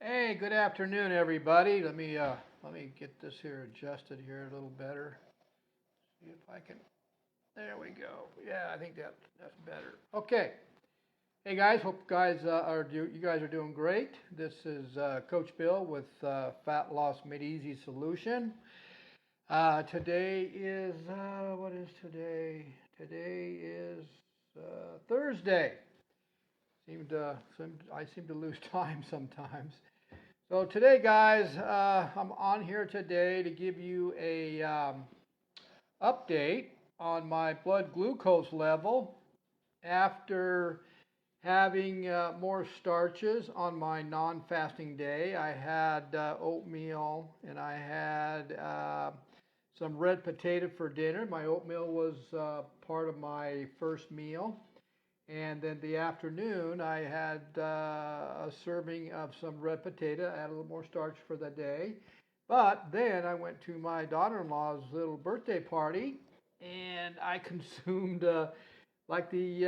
Hey, good afternoon, everybody. Let me get this here adjusted here a little better. See if I can. There we go. Yeah, I think that's better. Okay. Hey guys, hope you guys are doing great. This is Coach Bill with Fat Loss Made Easy Solution. Today is what is today? Today is Thursday. I seem to lose time sometimes. So today, guys, I'm on here today to give you a update on my blood glucose level after having more starches on my non-fasting day. I had oatmeal and I had some red potato for dinner. My oatmeal was part of my first meal. And then the afternoon, I had a serving of some red potato, add a little more starch for the day. But then I went to my daughter-in-law's little birthday party, and I consumed like the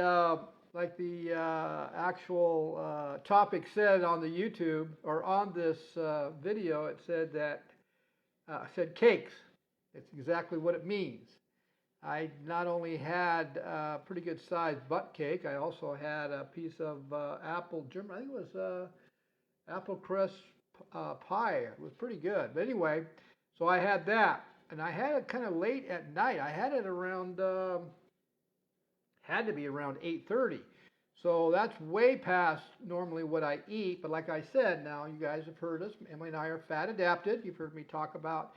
actual topic said on the YouTube or on this video. It said that said cakes. It's exactly what it means. I not only had a pretty good sized butt cake, I also had a piece of apple German. I think it was apple crust pie. It was pretty good. But anyway, so I had that, and I had it kind of late at night. I had it around had to be around 8:30. So that's way past normally what I eat. But like I said, now you guys have heard us. Emily and I are fat adapted. You've heard me talk about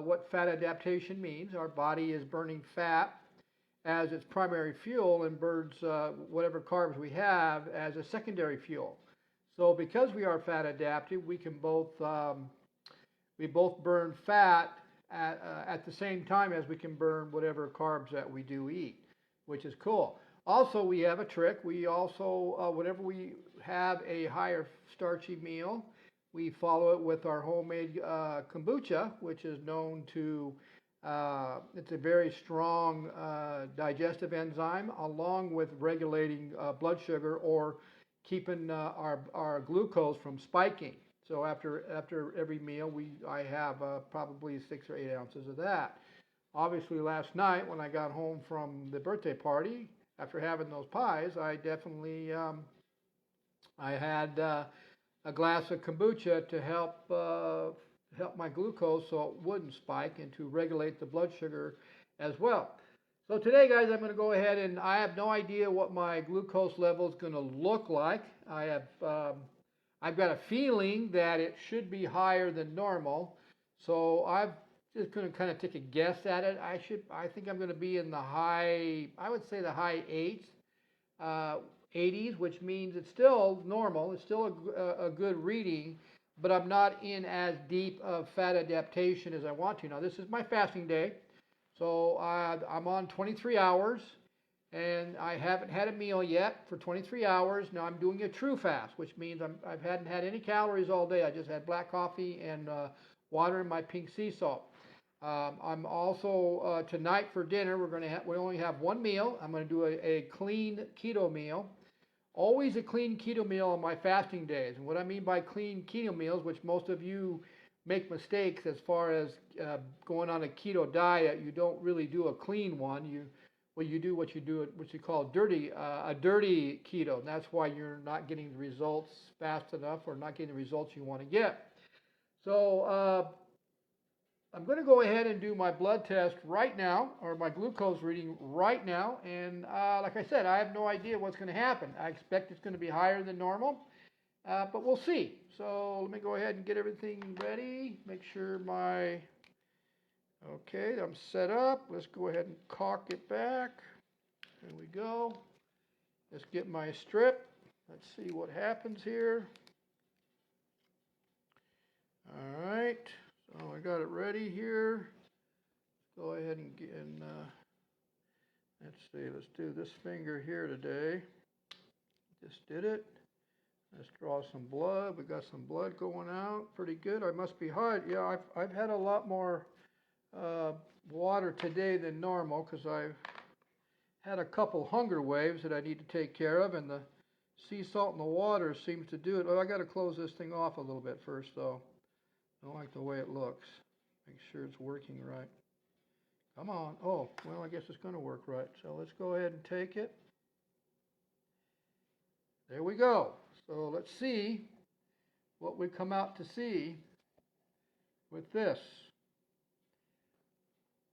what fat adaptation means. Our body is burning fat as its primary fuel and burns whatever carbs we have as a secondary fuel. So because we are fat adapted, we both burn fat at the same time as we can burn whatever carbs that we do eat, which is cool. Also, we have a trick. We also, whenever we have a higher starchy meal, we follow it with our homemade kombucha, which is known to, it's a very strong digestive enzyme, along with regulating blood sugar or keeping our glucose from spiking. So after every meal, I have probably 6 or 8 ounces of that. Obviously, last night when I got home from the birthday party, after having those pies, I definitely I had a glass of kombucha to help my glucose so it wouldn't spike and to regulate the blood sugar as well. So today, guys, I'm going to go ahead and I have no idea what my glucose level is going to look like. I've got a feeling that it should be higher than normal. So I'm just going to kind of take a guess at it. I think I'm going to be in the I would say the high 80s, which means it's still normal. It's still a good reading, but I'm not in as deep of fat adaptation as I want to. Now, this is my fasting day, so I'm on 23 hours, and I haven't had a meal yet for 23 hours. Now, I'm doing a true fast, which means I hadn't had any calories all day. I just had black coffee and water and my pink sea salt. I'm also tonight for dinner. We only have one meal. I'm going to do a clean keto meal. Always a clean keto meal on my fasting days. And what I mean by clean keto meals, which most of you make mistakes as far as going on a keto diet, you don't really do a clean one. You do what you call a dirty keto. And that's why you're not getting the results fast enough or not getting the results you want to get. So I'm going to go ahead and do my blood test right now, or my glucose reading right now. And like I said, I have no idea what's going to happen. I expect it's going to be higher than normal, but we'll see. So let me go ahead and get everything ready. Make sure okay, I'm set up. Let's go ahead and cock it back. There we go. Let's get my strip. Let's see what happens here. All right. So I got it ready here. Go ahead and let's see. Let's do this finger here today. Just did it. Let's draw some blood. We got some blood going out. Pretty good. I must be hot. Yeah, I've had a lot more water today than normal because I've had a couple hunger waves that I need to take care of, and the sea salt in the water seems to do it. Oh, I got to close this thing off a little bit first, though. I don't like the way it looks. Make sure it's working right. Come on. Oh, well, I guess it's going to work right. So let's go ahead and take it. There we go. So let's see what we come out to see with this.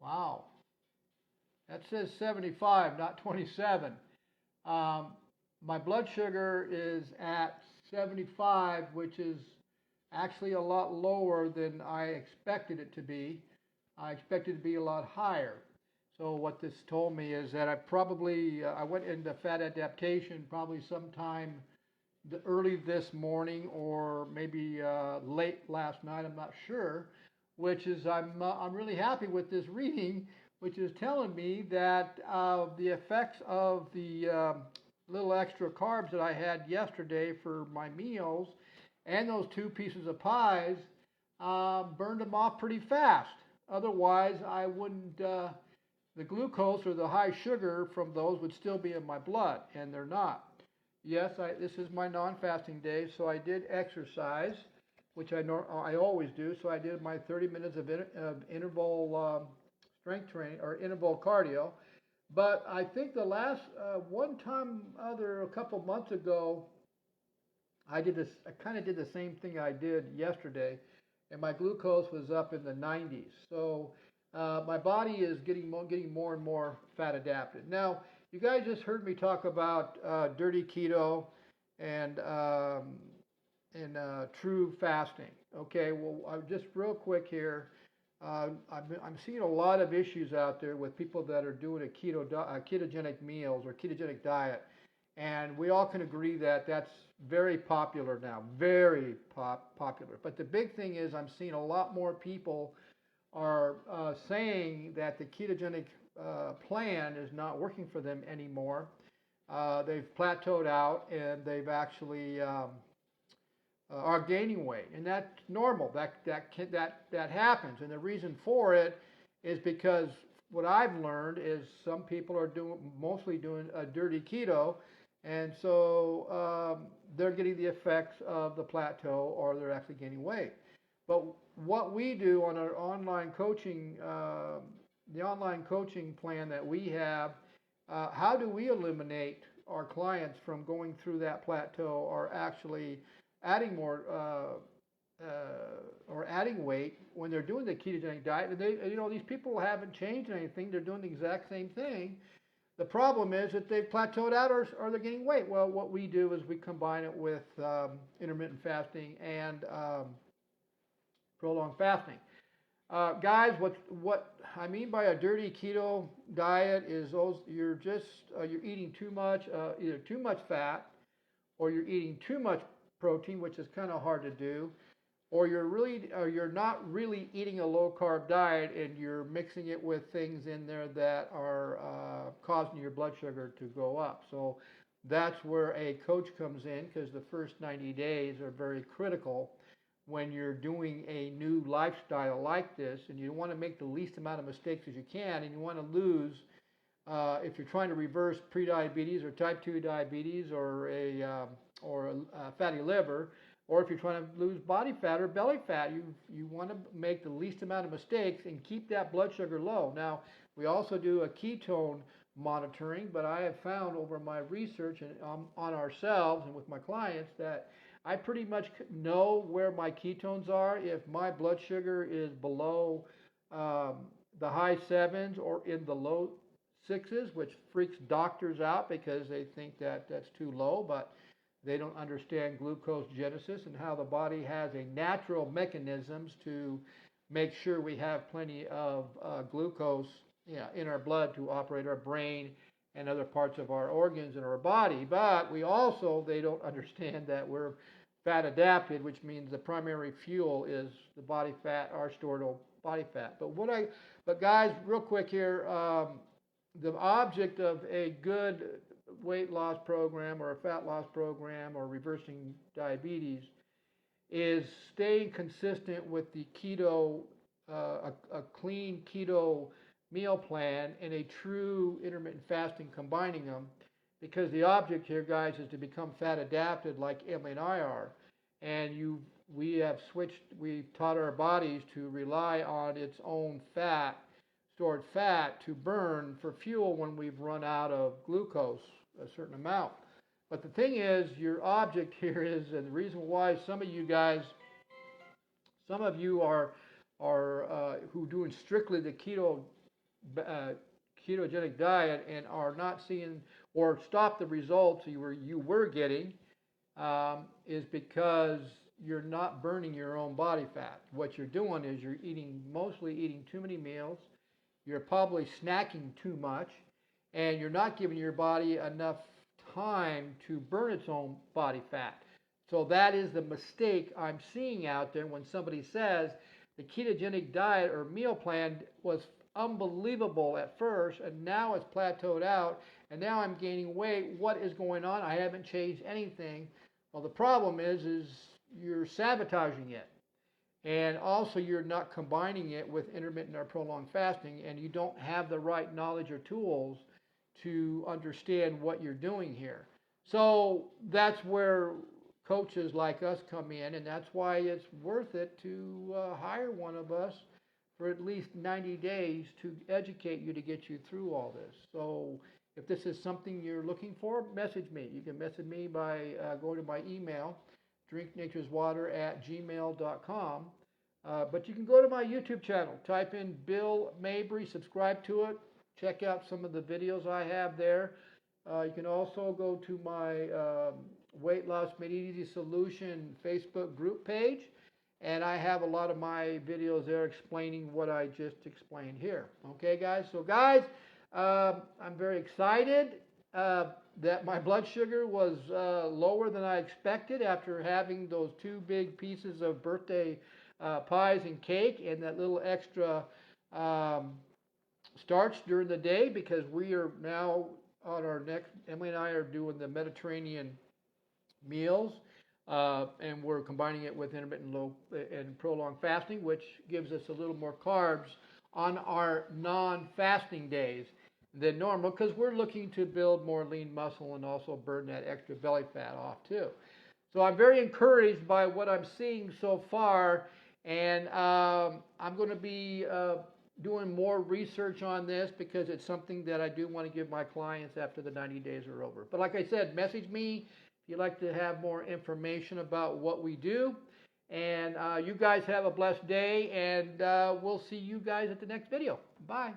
Wow. That says 75, not 27. My blood sugar is at 75, which is actually a lot lower than I expected it to be. I expected it to be a lot higher. So what this told me is that I went into fat adaptation probably sometime early this morning or maybe late last night. I'm not sure. Which is I'm really happy with this reading, which is telling me that the effects of the little extra carbs that I had yesterday for my meals and those 2 pieces of pies burned them off pretty fast. Otherwise, I wouldn't. The glucose or the high sugar from those would still be in my blood, and they're not. Yes, this is my non-fasting day, so I did exercise, which I always do. So I did my 30 minutes of interval strength training or interval cardio. But I think the last one time a couple months ago, I kind of did the same thing I did yesterday, and my glucose was up in the 90s. So my body is getting more and more fat adapted. Now, you guys just heard me talk about dirty keto and true fasting. Okay, well, just real quick here. I'm seeing a lot of issues out there with people that are doing a ketogenic meals or ketogenic diet, and we all can agree that that's very popular now, very popular. But the big thing is I'm seeing a lot more people are saying that the ketogenic plan is not working for them anymore. They've plateaued out and they've actually are gaining weight, and that's normal. That happens, and the reason for it is because what I've learned is some people are mostly doing a dirty keto, and so they're getting the effects of the plateau, or they're actually gaining weight. But what we do on our online coaching, the online coaching plan that we have, how do we eliminate our clients from going through that plateau or actually adding more or adding weight when they're doing the ketogenic diet? And these people haven't changed anything. They're doing the exact same thing. The problem is that they've plateaued out or they're gaining weight. Well, what we do is we combine it with intermittent fasting and prolonged fasting. Guys, what I mean by a dirty keto diet is you're eating too much, either too much fat, or you're eating too much protein, which is kind of hard to do, or you're not really eating a low carb diet and you're mixing it with things in there that are causing your blood sugar to go up. So that's where a coach comes in, because the first 90 days are very critical when you're doing a new lifestyle like this, and you want to make the least amount of mistakes as you can, and you want to lose, if you're trying to reverse prediabetes or type 2 diabetes or a fatty liver, or if you're trying to lose body fat or belly fat, you want to make the least amount of mistakes and keep that blood sugar low. Now, we also do a ketone monitoring, but I have found over my research and on ourselves and with my clients that I pretty much know where my ketones are. If my blood sugar is below the high 7s or in the low 6s, which freaks doctors out because they think that that's too low, but they don't understand glucose genesis and how the body has a natural mechanisms to make sure we have plenty of glucose in our blood to operate our brain and other parts of our organs in our body. But they don't understand that we're fat adapted, which means the primary fuel is the body fat, our stored body fat. But guys, real quick here, the object of a good weight loss program or a fat loss program or reversing diabetes is staying consistent with the keto, a clean keto meal plan and a true intermittent fasting, combining them, because the object here, guys, is to become fat adapted like Emily and I are. And we've taught our bodies to rely on its own fat, stored fat, to burn for fuel when we've run out of glucose, a certain amount. But the thing is, your object here is, and the reason why some of you are who doing strictly the ketogenic diet and are not seeing or stop the results you were getting, is because you're not burning your own body fat. What you're doing is you're mostly eating too many meals. You're probably snacking too much, and you're not giving your body enough time to burn its own body fat. So that is the mistake I'm seeing out there when somebody says the ketogenic diet or meal plan was unbelievable at first, and now it's plateaued out, and now I'm gaining weight. What is going on? I haven't changed anything. Well, the problem is you're sabotaging it. And also you're not combining it with intermittent or prolonged fasting, and you don't have the right knowledge or tools to understand what you're doing here. So that's where coaches like us come in, and that's why it's worth it to hire one of us for at least 90 days to educate you, to get you through all this. So if this is something you're looking for, message me. You can message me by going to my email, drinknatureswater@gmail.com. But you can go to my YouTube channel, type in Bill Mabry, subscribe to it, check out some of the videos I have there. You can also go to my Weight Loss Made Easy Solution Facebook group page, and I have a lot of my videos there explaining what I just explained here. Okay, guys? So, guys, I'm very excited that my blood sugar was lower than I expected after having those 2 big pieces of birthday pies and cake and that little extra starch during the day, because we are now on our next, Emily and I are doing the Mediterranean meals, and we're combining it with intermittent low and prolonged fasting, which gives us a little more carbs on our non-fasting days than normal, because we're looking to build more lean muscle and also burn that extra belly fat off too. So I'm very encouraged by what I'm seeing so far, and I'm going to be doing more research on this, because it's something that I do want to give my clients after the 90 days are over. But like I said, message me if you'd like to have more information about what we do. And you guys have a blessed day, and we'll see you guys at the next video. Bye.